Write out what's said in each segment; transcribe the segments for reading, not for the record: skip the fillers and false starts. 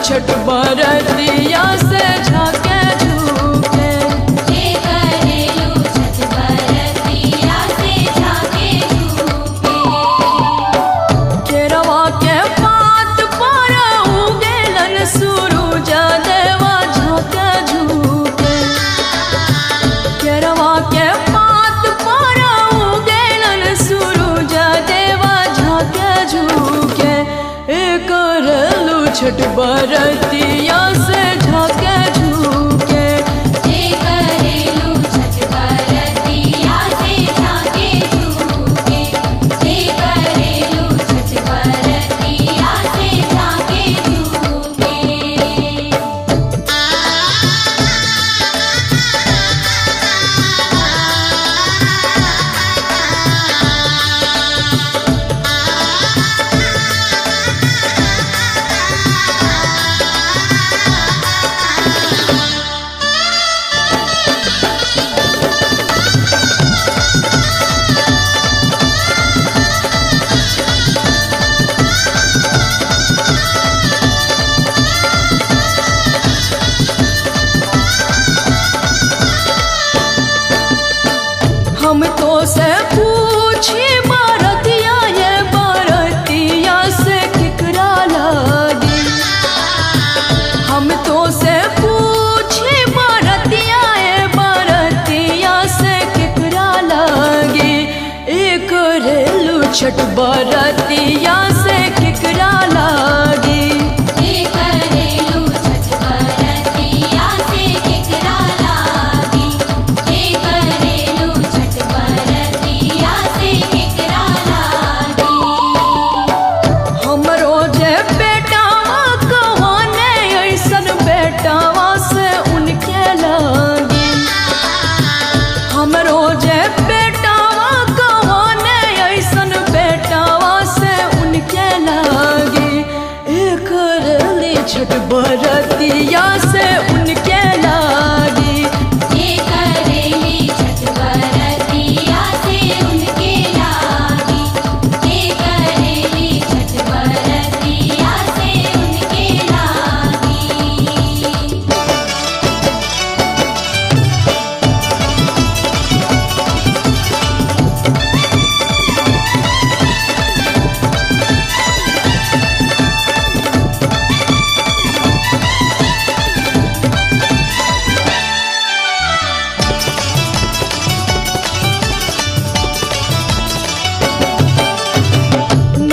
छठ बरतिया से झाके झूके। जे करेलू छठ बरतिया से झाके झूके। केरवा के पात पर उगेलन सूरज देवा झाके झूके। केरवा के पात पर उगेलन सूरज देवा झाके झूके। करेलू छठ बरतिया से झाके झूके। जे करेलू छठ बरतिया से झाके झूके। जे करेलू छठ बरतिया से झाके झूके। हम तो से पूछी बरतिया ये बरतिया से किकरा लागी। हम तो से पूछी बरतिया ये बरतिया से किकरा लागी। करेलू छठ बरतिया से किकरा लागी। जे करेलू छठ बरतिया से किकरा लागी। जे करेलू छठ बरतिया से किकरा लागी। हमरो जे बेटावा कहाने ऐसन बेटावा से उनके लागी। हमरो जे बेटावा कहाने ऐसन बेटावा से उनके लागी। करेली छठ बरतिया से उनके लागी। जे करेली छठ बरतिया से उनके लागी। जे करेली छठ बरतिया से उनके लागी।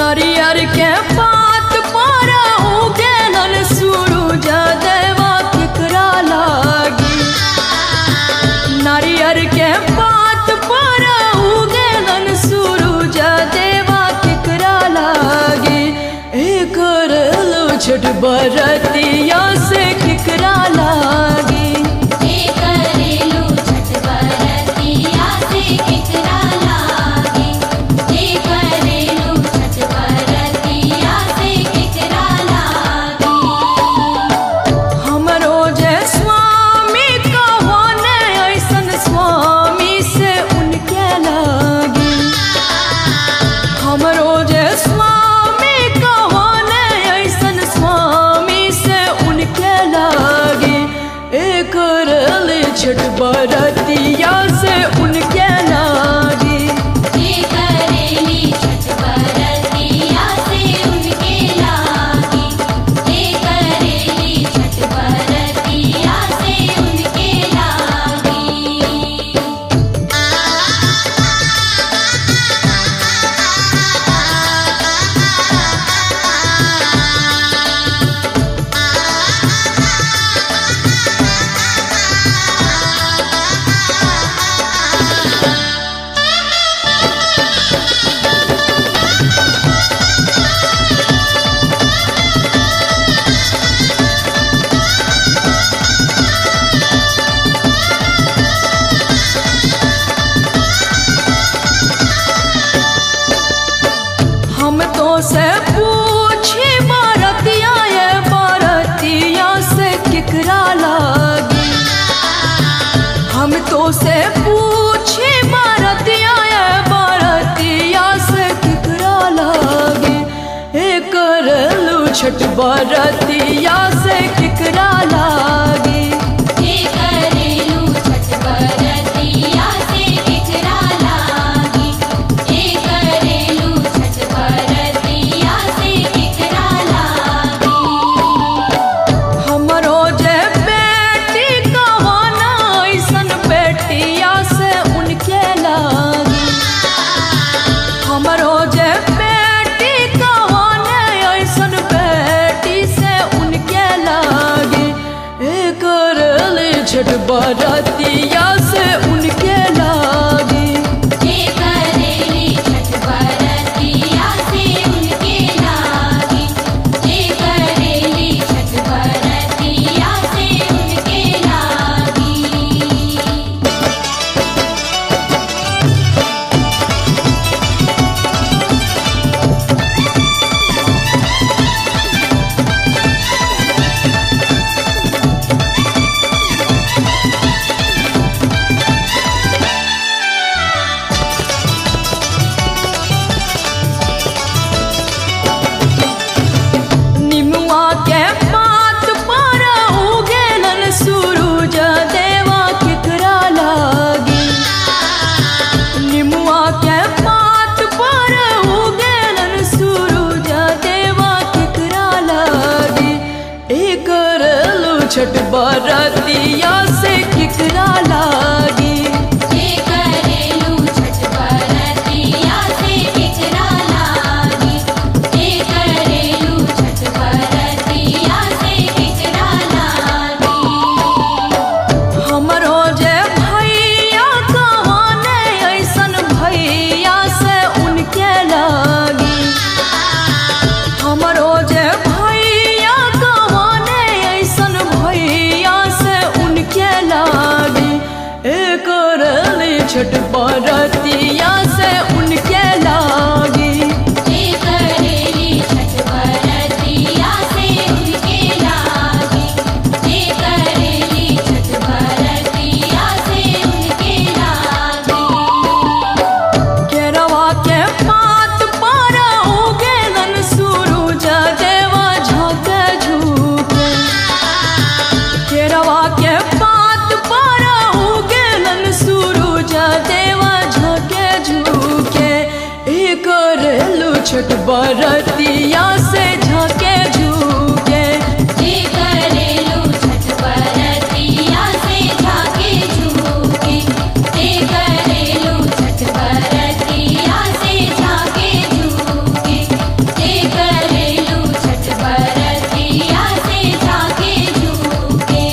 नारियर के पात पर उगेलन सूरज देवा किकरा लागी। नारियर के पात पर उगेलन सूरज देवा किकरा लागी। करेलू छठ बरतिया से किकरा लागी। जे करेलू छठ बरतिया से किकरा लागी। जे करेलू छठ बरतिया से किकरा लागी। हमरो जे स्वामी कहाने ऐसन स्वामी से उनके लागी। हमरो जे स्वामी कहाने ऐसन स्वामी से उनके लागी। करेली छठ बरतिया से उनके लागी। जे करेली छठ बरतिया से उनके लागी। जे करेली छठ बरतिया से उनके लागी। हम तो से पूछी बरतिया ये बरतिया से किकरा लागी। हम तो से पूछी बरतिया ये बरतिया से किकरा लागी। छठ बरतिया से केकरा लागी। जे करेलू छठ बरतिया से केकरा लागी। जे करेलू छठ बरतिया से केकरा लागी। हमरो जे बेटी कवाना ऐसन बेटिया से उनके लागी। हमरो जे बेटी कवाना ऐसन बेटी से उनके लागी। करेली छठ बरतिया से उनके लागी। जे करेली छठ बरतिया से उनके लागी। जे करेली छठ बरतिया से उनके लागी। निमुआ के पात पर उगेलन सूरज देवा केकरा लागी। निमुआ के पात पर उगेलन सूरज देवा केकरा लागी। करेलू छठ बरतिया से केकरा लागी। जे करेलू छठ बरतिया से केकरा लागी। जे करेलू छठ बरतिया से केकरा लागी। हमरो जे भैया कवाने ऐसन भैया से उनके लागी। हमरो जे भैया कवाने ऐसन भैया से उनके लागी। करेली छठ बरतिया से उनके लागी। जे करेली छठ बरतिया से उनके लागी। जे करेली छठ बरतिया से उनके लागी। केरवा के पात पर उगेलन सूरज देवा झाँके झुके। केरवा के पात पर उगेलन सूरज देवा झाँके झुके। करेलू छठ बरतिया से झाँके झुके। जे करेलू छठ बरतिया से झाँके झुके। जे करेलू छठ बरतिया से झाँके झुके। जे करेलू छठ बरतिया से झाँके झुके।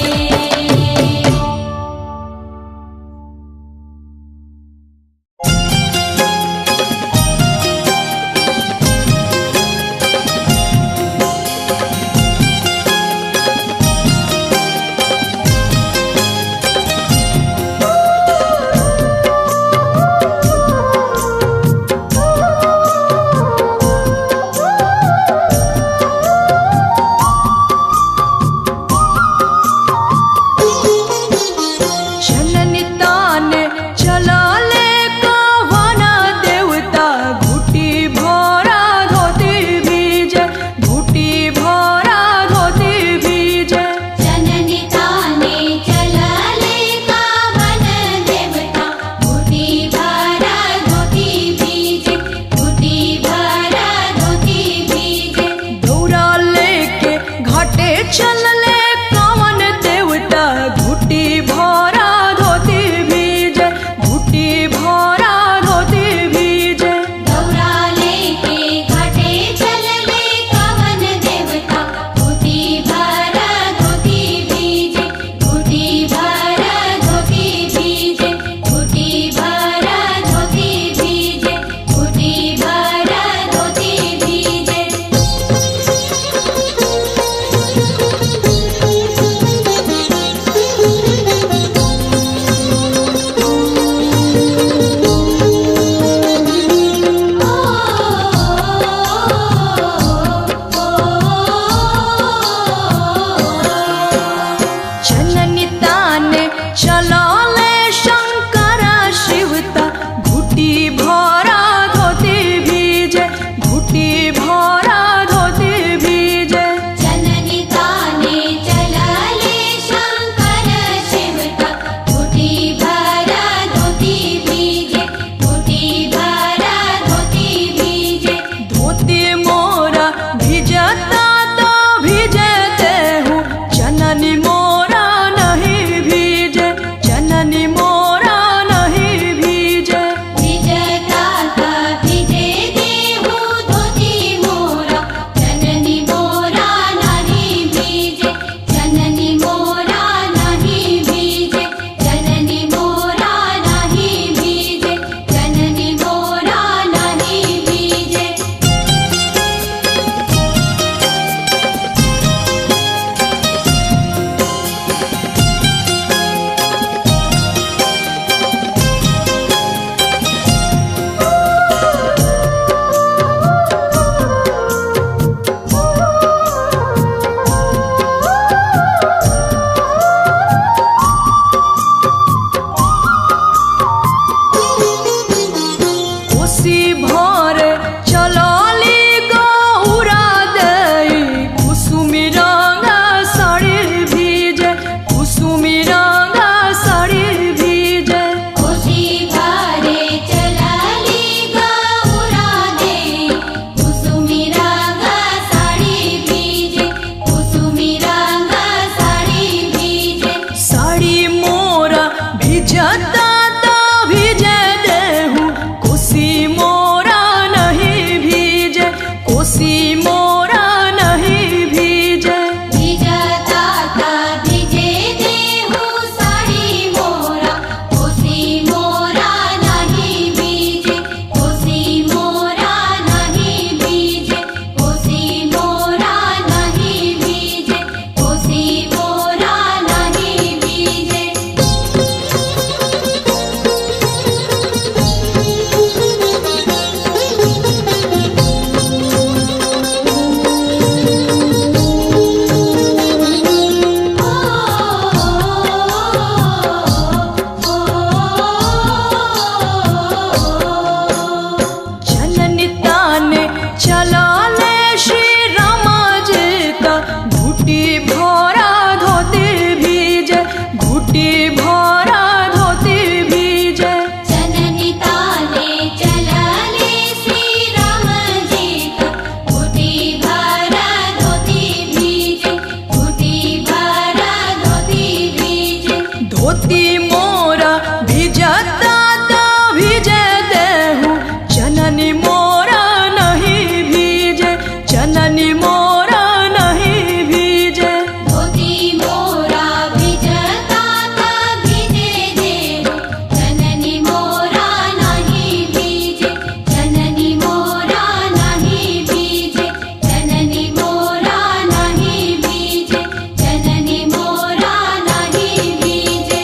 चननी मोरा नहीं भीजे। धोती मोरा भिजता था भिजे देहु, जननी मोरा नहीं भीजे, जननी मोरा नहीं भीजे, जननी मोरा नहीं भीजे, जननी मोरा नहीं भीजे।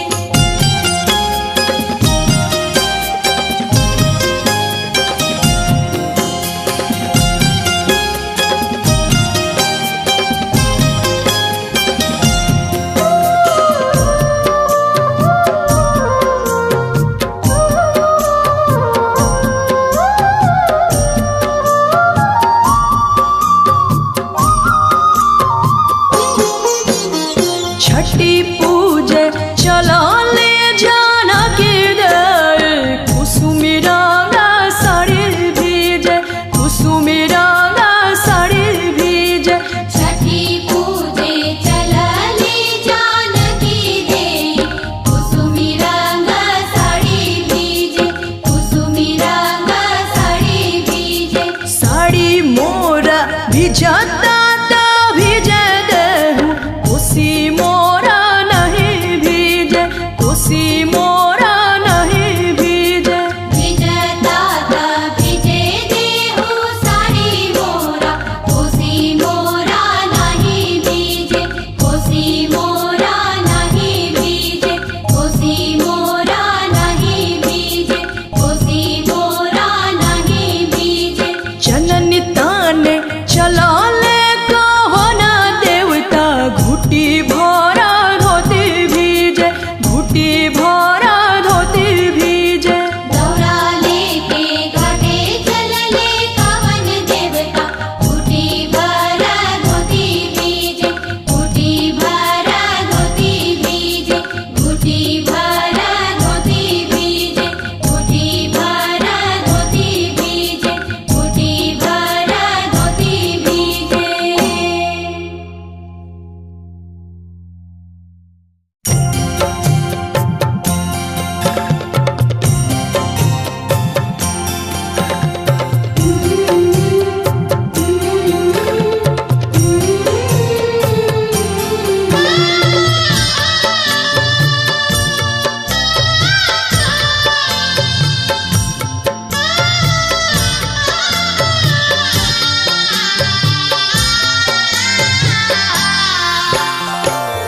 छठी पूजे चला ले जाना के दर, कुसुमी रंगा साड़ी भीजे, कुसुमी रंगा साड़ी भीजे। छठी पूजे चलले जानकी देई, कुसुमी रंग साड़ी भीजे, कुसुमी रंग साड़ी भीजे। साड़ी मोरा भिजता ता भीजे देहु, कोसी मोरा नहीं भीजे, कोसी मोरा नहीं भीजे। भिजता था भिजे देहु साड़ी मोरा, कोसी मोरा नहीं भीजे, कोसी मोरा नहीं भीजे, कोसी मोरा नहीं भीजे, कोसी मोरा नहीं भीजे। जननी ताने चला ले कहो ना देवता, घुटी भरा धोती भीजे, घुटी भरा धोती भीजे। दौरा लेके घाटे चलले कवन देवता, घुटी भरा धोती भीजे, घुटी भरा धोती भीजे, घुटी भरा धोती भीजे, घुटी भरा धोती भीजे, घुटी भरा धोती भीजे।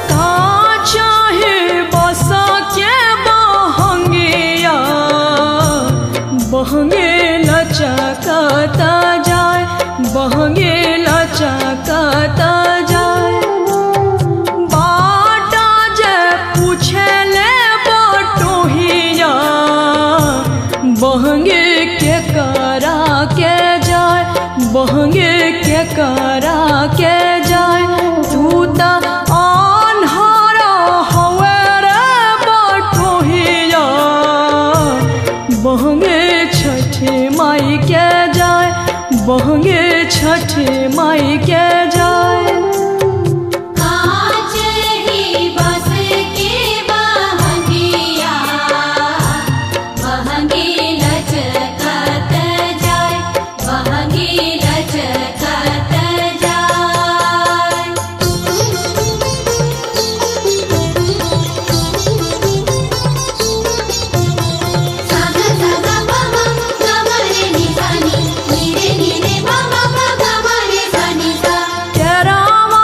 का चाहे बसा के बहंगिया, बहंगे लचकता जाए, बहंगे लचकता जाए। बाटा जे पूछे ले बटोहिया, बहंगे के करा के जाए, बहंगे के करा के जाए। तू ता अन्हारा हवे रे बटोहिया, बहंगे छठी माई के जाए, बहंगे छठी माई के जाए। कांच ही बस के बहंगिया, बहंगी लचकत जाए, बहंगी लचकत जाए। साग साग बम गमरे निसानी, नीरे नीरे बम गमरे सनी सा। केरावा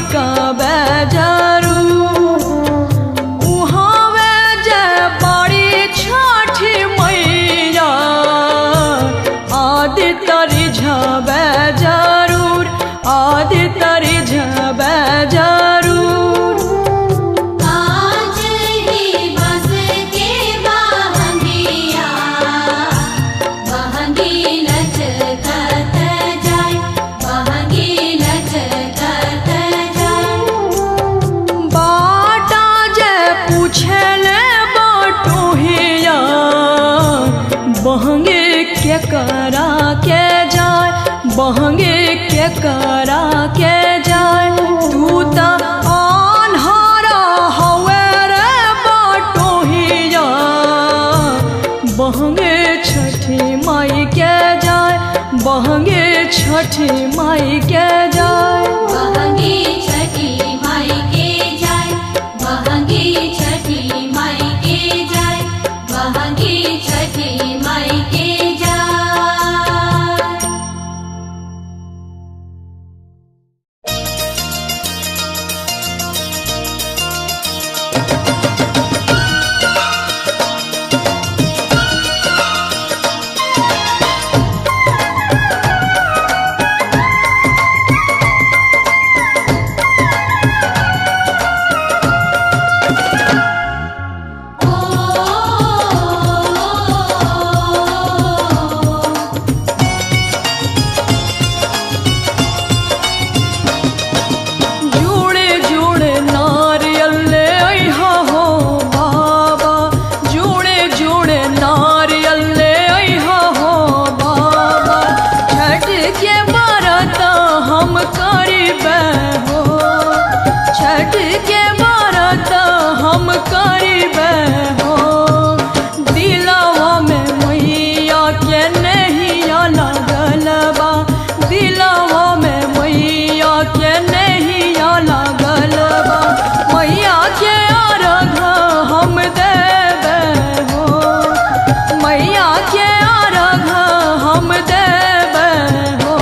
सिकाबे जरूर उहावे जे बड़ी छठी मैया आदित्य रिझबे जरूर आदित्य रिझबे जरूर आज ही बस के बहंगिया बहंगी लचकत जाए बहंगी लचकत जाए बाटा जे पूछले बटोहिया बहंगे के करा के जाए बहंगे के करा के जाए तू त आन्हारा हवे रे बटोहिया बहंगे छठी माई के जाए बहंगे छठी माई के जाए बहंगी छठी माई के जाए बहंगी छठी माई के जाए बहंगी छठी माई के जाए जुड़े जुड़े नारियल ले अइहा हो बाबा जुड़े जुड़े नारियल ले अइहा हो बाबा छठ के व्रत हम करिबे हो छठ के व्रत हम करिबे हो दिलवा में मैया के नहिया लागल बा दिलवा में मैया के नहिया लागल बा मैया के अर्घ हम देबे हो मैया के अर्घ हम देबे हो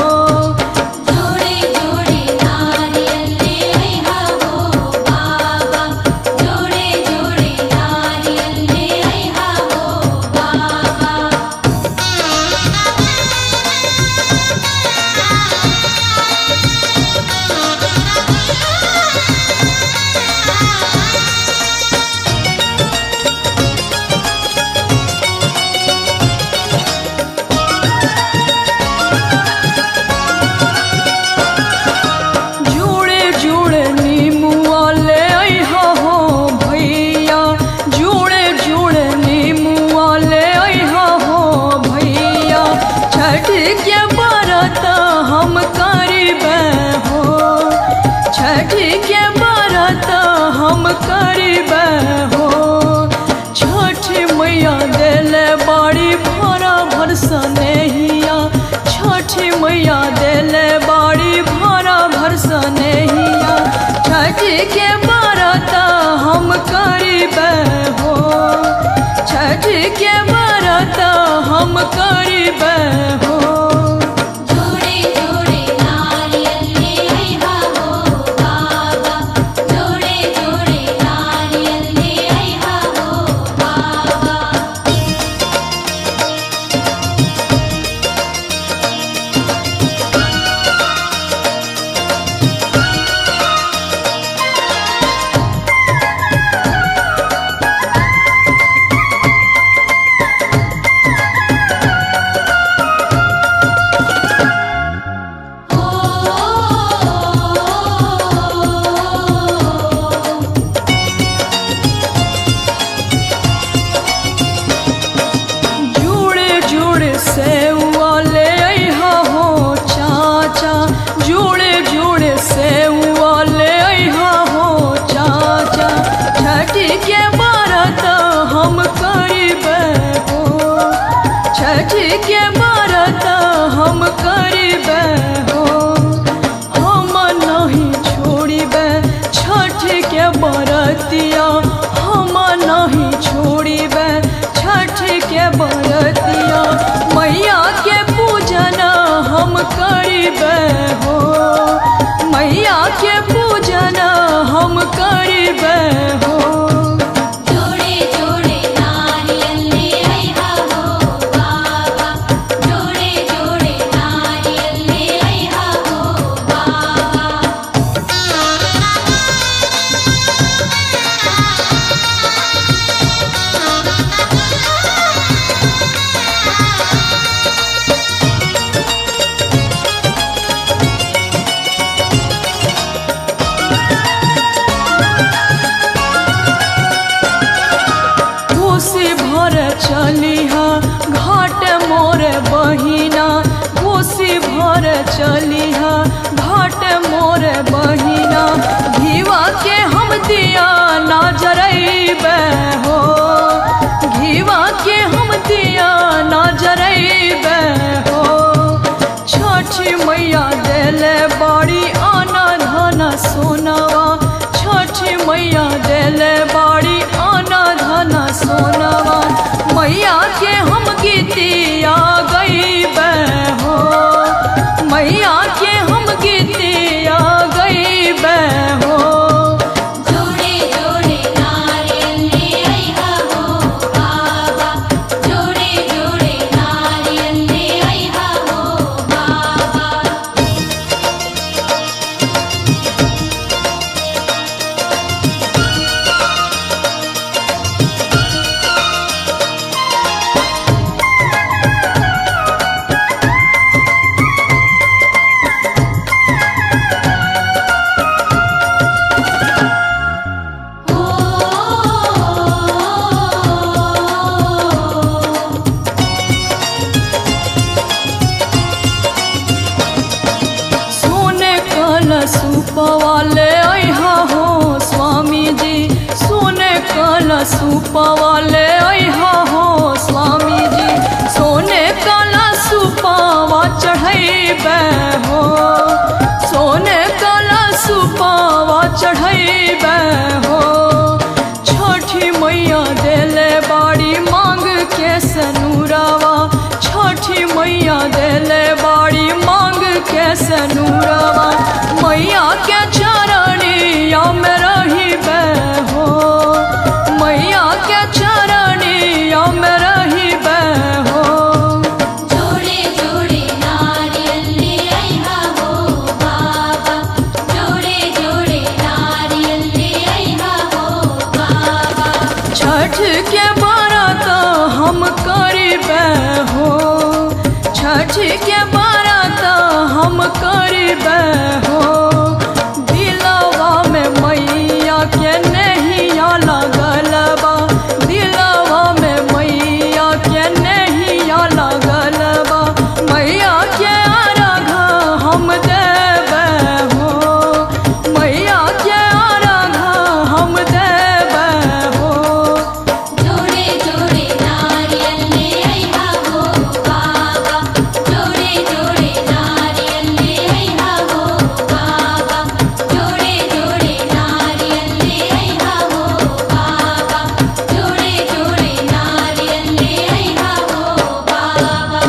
जोड़े जोड़े नारियल ले अइहा हो बाबा जोड़े जोड़े नारियल ले अइहा हो बाबा जुड़े जुड़े नीमुआ ले अइहा हो भैया जुड़े जुड़े नीमुआ ले अइहा हो भैया छठ के व्रत हम करिबे हो छठ के व्रत हम करिबे हो छठ मैया देले बड़ी भरा भरसा नहिया छठ मैया देले बड़ी भरा भरसा नहिया छठ के व्रत हम करिबे हो छठ के व्रत हम करिबे हो जोड़े जोड़े नारियल ले अइहा हो बाबा जोड़े जोड़े नारियल ले अइहा हो बाबा जुड़े जुड़े सेवा ले अइहा हो चाचा जुड़े जुड़े सेवा ले अइहा हो चाचा छठ के व्रत हम करिबे हो छठ के व्रत हम करिबे हो हम नहीं छोड़िबे छठ के व्रतिया हम नहीं छोड़िबे छठ के व्रतिया मैया के पूजन हम करिबे हो मैया के पूजन भर चलिहा घाट मोर बहिना, कोसी भर चलिहा घाट मोर बहिना। घीवा के हम दिया ना जरैबे हो, घीवा के हम दिया ना जरैबे हो। छठी मैया देले बाड़ी आना धन सोनवा, छठी मैया देले बाड़ी आना धन सोनवा। मैया के हम गीतिया गईबे हो, मैया के हम गीतिया गईबे हो। जोड़े जोड़े नारियल ले आइहा हो बाबा, जोड़े जोड़े नारियल ले आइहा हो बाबा। सोने कलशुपवा ले आइहा हो स्वामी जी, सोने कलशुपवा ले आइहा हो स्वामी जी। सोने कलशुपवा चढ़ैबे हो, सोने कलशुपवा चढ़ैबे हो। छठी मैया देले बाड़ी मांग के सनुरवा, छठी मैया देले बाड़ी मांग के सनुरवा। मैया के चरणिया में रहिबे हो, मैया के चरणिया में रहिबे हो। जोड़े जोड़े नारियल ले आइहा हो बाबा, जोड़े जोड़े नारियल ले आइहा हो बाबा। छठ के व्रत हम करिबे हो, छठ के व्रत हम करिबे हो। दिलवा में मैया के नैया लगल बा, दिलवा में मैया के नैया लगल बा। मैया के अर्घ हम देबे हो, मैया के अर्घ हम देबे हो। जोड़े जोड़े नारियल ले आइहा हो बाबा, जोड़े जोड़े नारियल ले आइहा हो बाबा, जोड़े जोड़े नारियल ले आइहा हो बाबा, जोड़े जोड़े नारियल ले आइहा हो बाबा।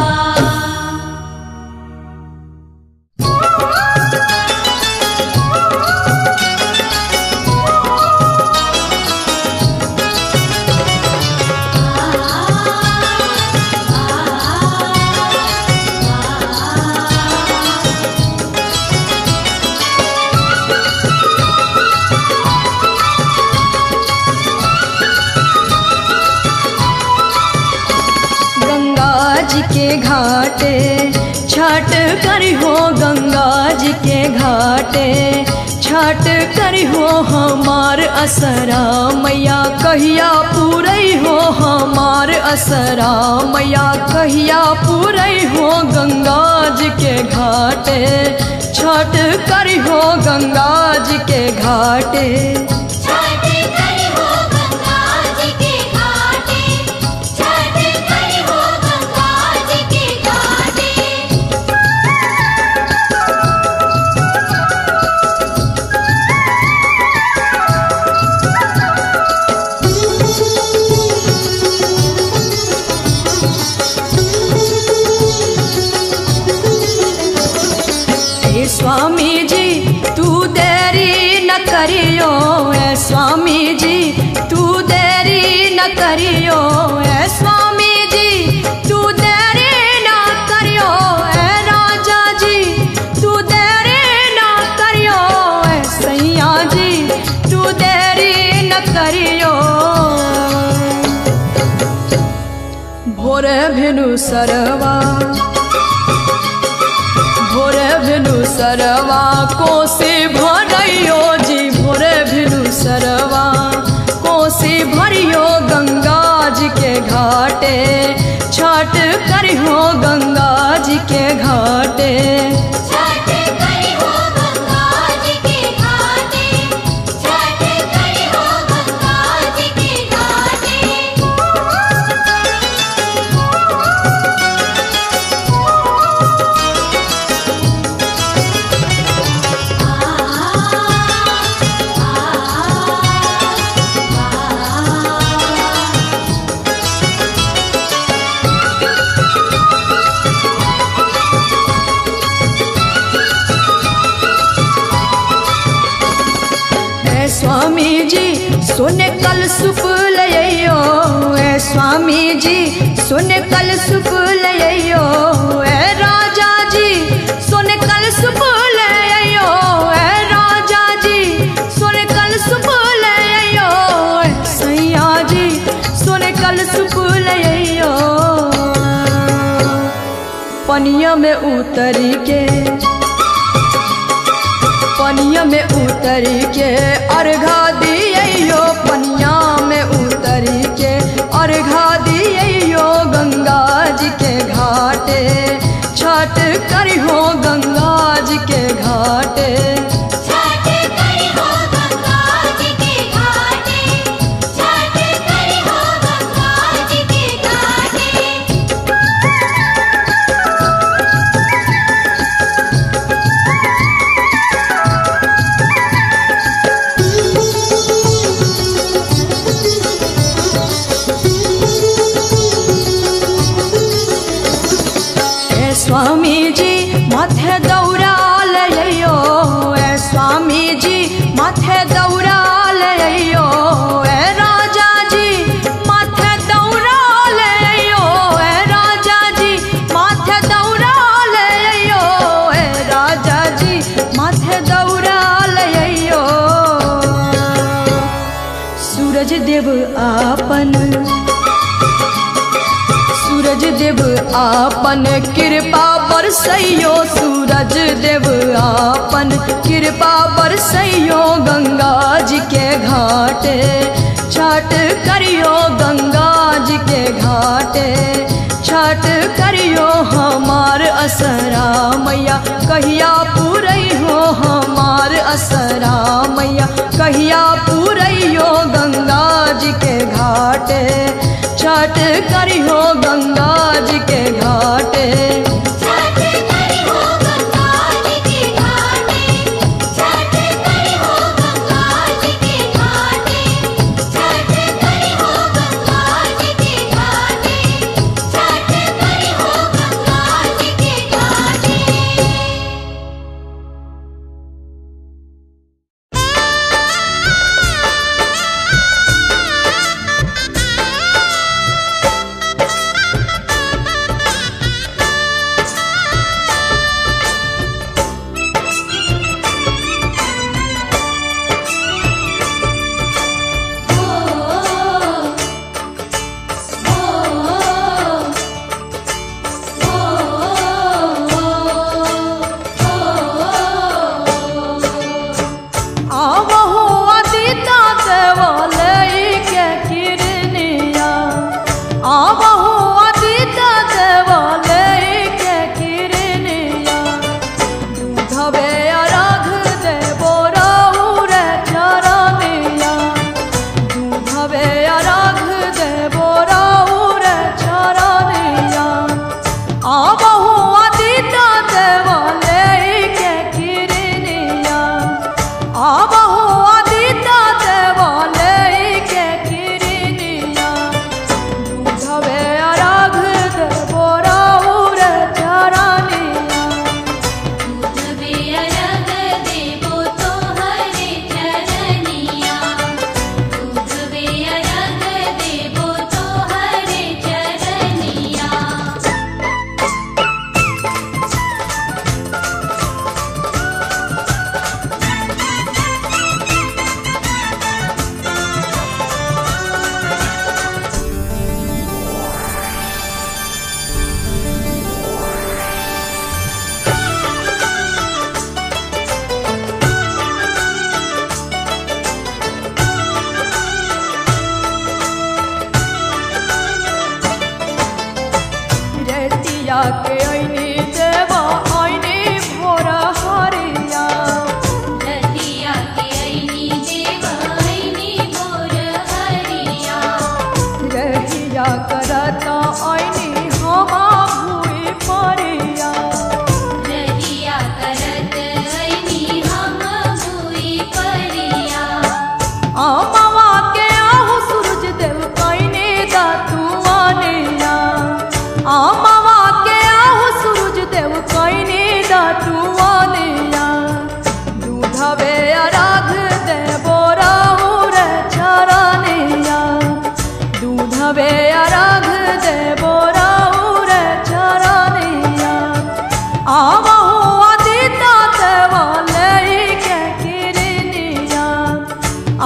गंगा जी के घाटे छठ करी हो, गंगा जी के घाटे छठ करी हो। हमार असरा मैया कहिया पूरई हो, हमार असरा मैया कहिया पूरई हो। गंगा जी के घाटे छठ करी हो, गंगा जी के घाटे। छठ करी हो गंगा जी के घाटे, छठ करी हो गंगा जी के घाटे। हे स्वामी जी तू देरी न करियो, ऐ स्वामी जी तू देरी न करियो, ऐ स्वामी जी तू देरी न करियो, ऐ राजा जी तू देरी न करियो, ऐ सैया जी तू देरी न करियो। भोरे भेनु सरवा, भोरे भेनु सरवा कोसी भरियो जी, भोरे भेनु सरवा कोसी भरियो। गंगा जी के घाटे छठ करी हो गंगा जी के घाटे छठ करी हो गंगा जी के घाटे छठ करी हो गंगा जी के घाटे स्वामी जी सुने कल सुप लइयो ए स्वामी जी सुने कल सुप लइयो ए राजा जी सुने कल सुप लइयो ए राजा जी सुने कल सुप लइयो ए सैया जी सुने कल सुप लइयो पनिया में उतरी के पनिया में उतर के अर्घा दियो पनिया में उतर के अर्घा दियो गंगा जी के घाटे छठ करी हो गंगा जी के घाटे छठ करी हो गंगा जी के घाटे छठ करी हो गंगा जी के घाटे स्वामी जी माथे दौरा लइयो ए स्वामी जी माथे दौरा लइयो ए राजा जी माथे दौरा लइयो ए राजा जी माथे दौरा लइयो ए राजा जी माथे दौरा लइयो सूरज देव आपन सूरज देव आपन कृपा बरसैयो सूरज देव आपन कृपा बरसैयो गंगा जी के घाटे छठ करियो गंगा जी के घाटे छठ करियो हमार असरा मैया कहिया पूरई हो हमार असरा मैया कहिया पूरैयो गंगा जी के घाटे छठ करी हो गंगा जी के घाटे छठ करी हो गंगा जी के घाटे छठ करी हो गंगा जी के घाटे छठ करी हो गंगा जी के घाटे छठ करी हो गंगा जी के घाटे रहिया के ऐनी देवा ऐनी भोर हरिया रतिया के ऐनी देवा ऐनी भोर हरिया रहिया करता ऐनी हमा भूई परिया रतिया करत ऐनी हम भूई परिया आमावा के आहू सूरज देव कैने दातुआनिया आमावा के आहू सूरज देव कैने दातुआनिया दूधवे अराग देवो राउर चरनिया दूधवे अराग देवो राउर चरनिया आवहु अदिता देवा लैके किरनिया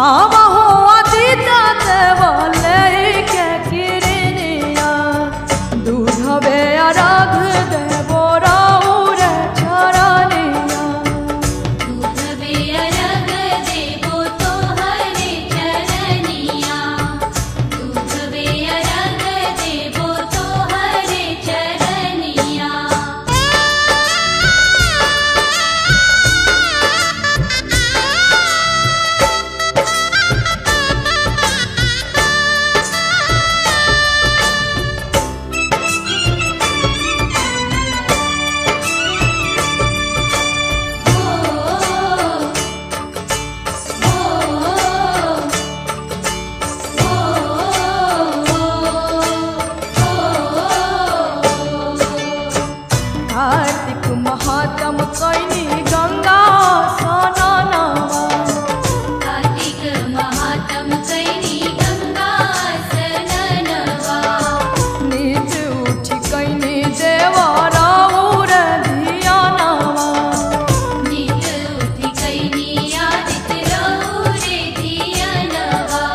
आवहु अदिता देवा लैके किरनिया दूधवे अराग देवो राउर चरनिया दूधवे अरग देवो तोहरे चरनिया दूधवे अरग देवो तोहरे चरनिया कार्तिक महात्म कैनी गंगा स्नानवा कार्तिक महात्म कैनी गंगा स्नानवा नीच उठी कैनी देवा राउर धियानवा नित उठि कैनी आदित्य रहुरे धियनवा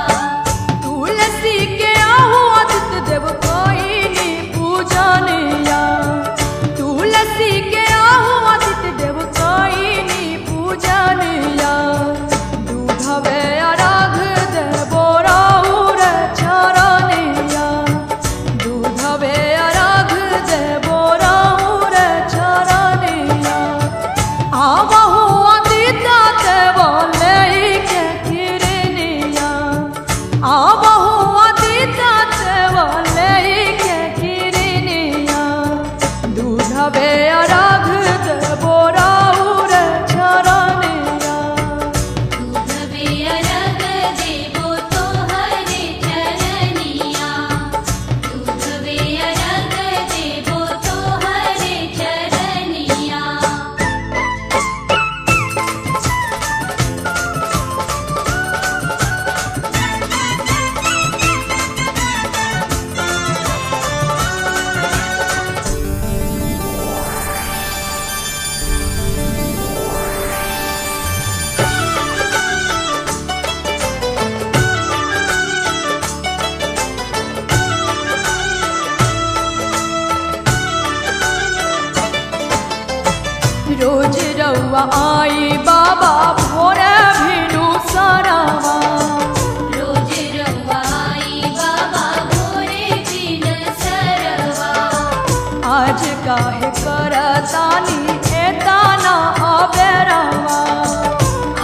तुलसी के आहू आदित्य देव कैनी पूजनिया तुलसी के आहू आदित्य देव कैनी पूजनिया दूधवे अराग देवो राउर चरनिया दूधवे अराग देवो राउर चरनिया आवहु अदिता देवा लैके किरनिया आवहु अदिता देवा लैके किरनिया दूधवे अराग देवो राउर चरनिया दूधवे अरग देवो तोहरे चरनिया दूधवे अरग देवो तोहरे चरनिया रोज रउआ आई बाबा भोरे भिनु सरवा रोज रवाई बाबा भोरे दिन सरवा आज काहे करतानी एताना अबेरवा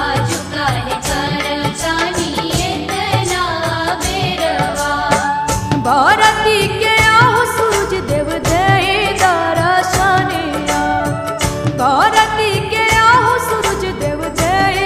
आज काहे करतानी एतना बेरवा भारती के आहू सूरज देव देई दर्शनिया भारती के आहू सूरज देव देई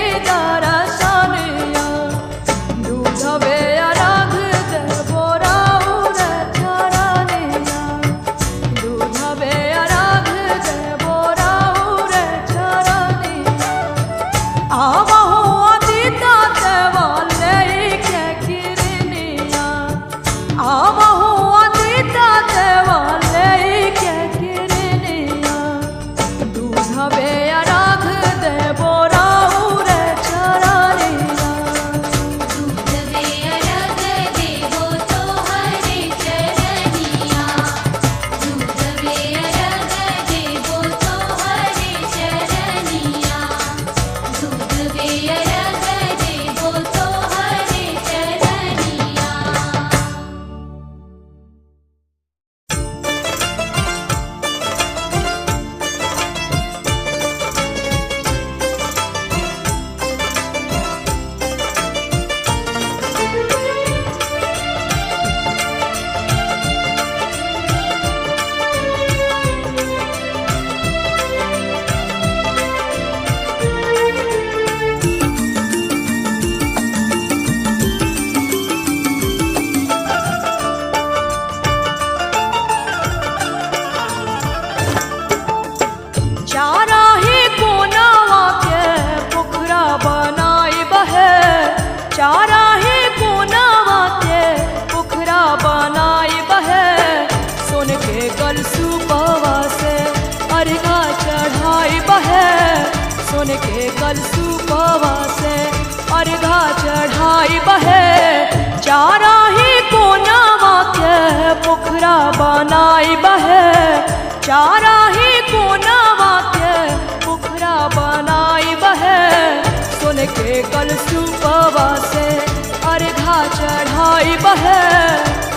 चढ़ाई बहे चारा ही कोनावा के पोखरा बनाई बहे चारा ही कोनावा के पोखरा बनाई बहे सोने के कलशुपवा से अर्घा चढ़ाई बहे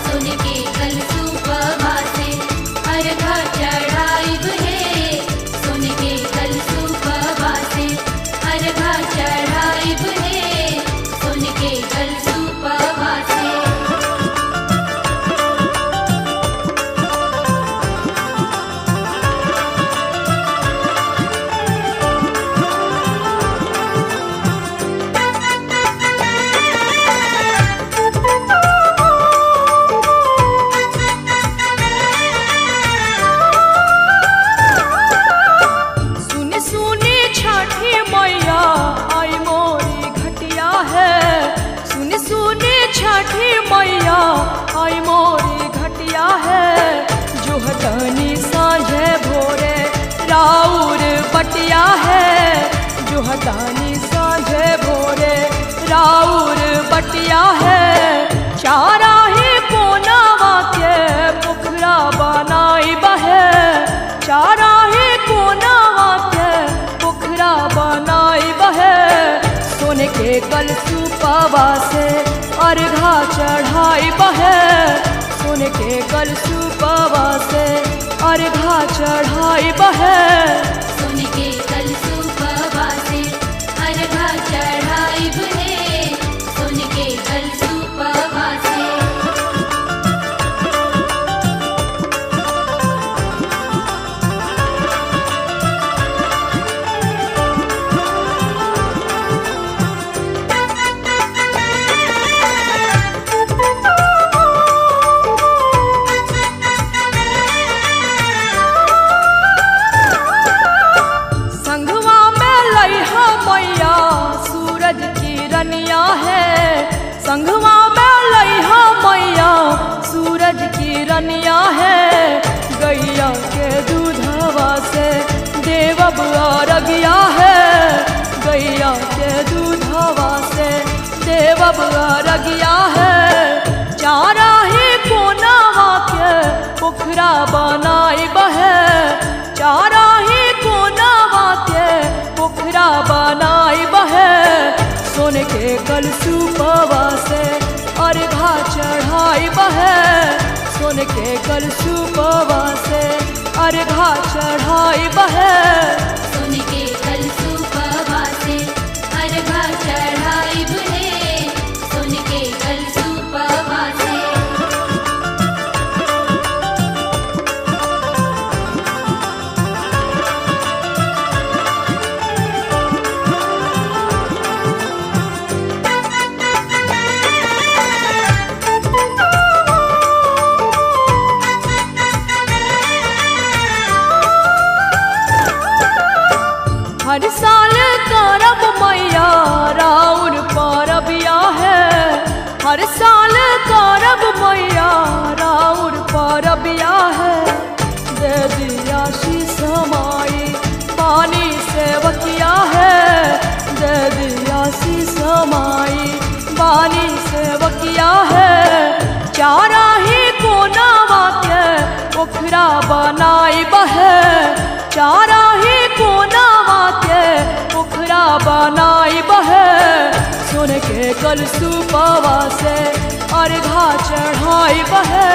सुन के कलशुपवा से अर्घा चढ़ाई बहे सुन के कलशुपवा से अर्घा चढ़ाई बहे सुन के कलशुपवा से छठी मैया आई मोरी घटिया है जो हतानी साँझे भोरे राउर बटिया है जो हतानी साँझे भोरे राउर बटिया है चारा ही कोनावा के पोखरा बनाई बहे चारा ही कोनावा के पोखरा बनाई बहे सोने के कलशुपवा से अर्घा चढ़ाई बहे सोने के कलशुपवा से अर्घा चढ़ाई बहे सुन के कलशुपवा से अर्घा चढ़ाई बहे सुन के कलशुपवा से संघवा में लइहा मैया सूरज की रनिया है गैया के दूधवा से देवब अरगिया है गैया के दूधवा से देवब अरगिया है चारा ही कोनावा के पोखरा बनाई बहे चारा ही कोनावा के पोखरा बनाई बहे सोने के कलशुपवा से अर्घा चढ़ाई बहे सोने के कलशुपवा से अर्घा चढ़ाई बहे सुन के कलशुपवा से अर्घा चढ़ाई बहे सुन के कलशुपवा से हर साल करब मैया राउर परबिया है हर साल करब मैया राउर परबिया है दे दिया शीश माई पानी सेवकिया है दे दिया शीश माई पानी सेवकिया है चारा ही कोनावा के पोखरा बनाई बहे चारा ही कोनावा के पोखरा बनाई बहे सोने के कलशुपवा से अर्घा चढ़ाई बहे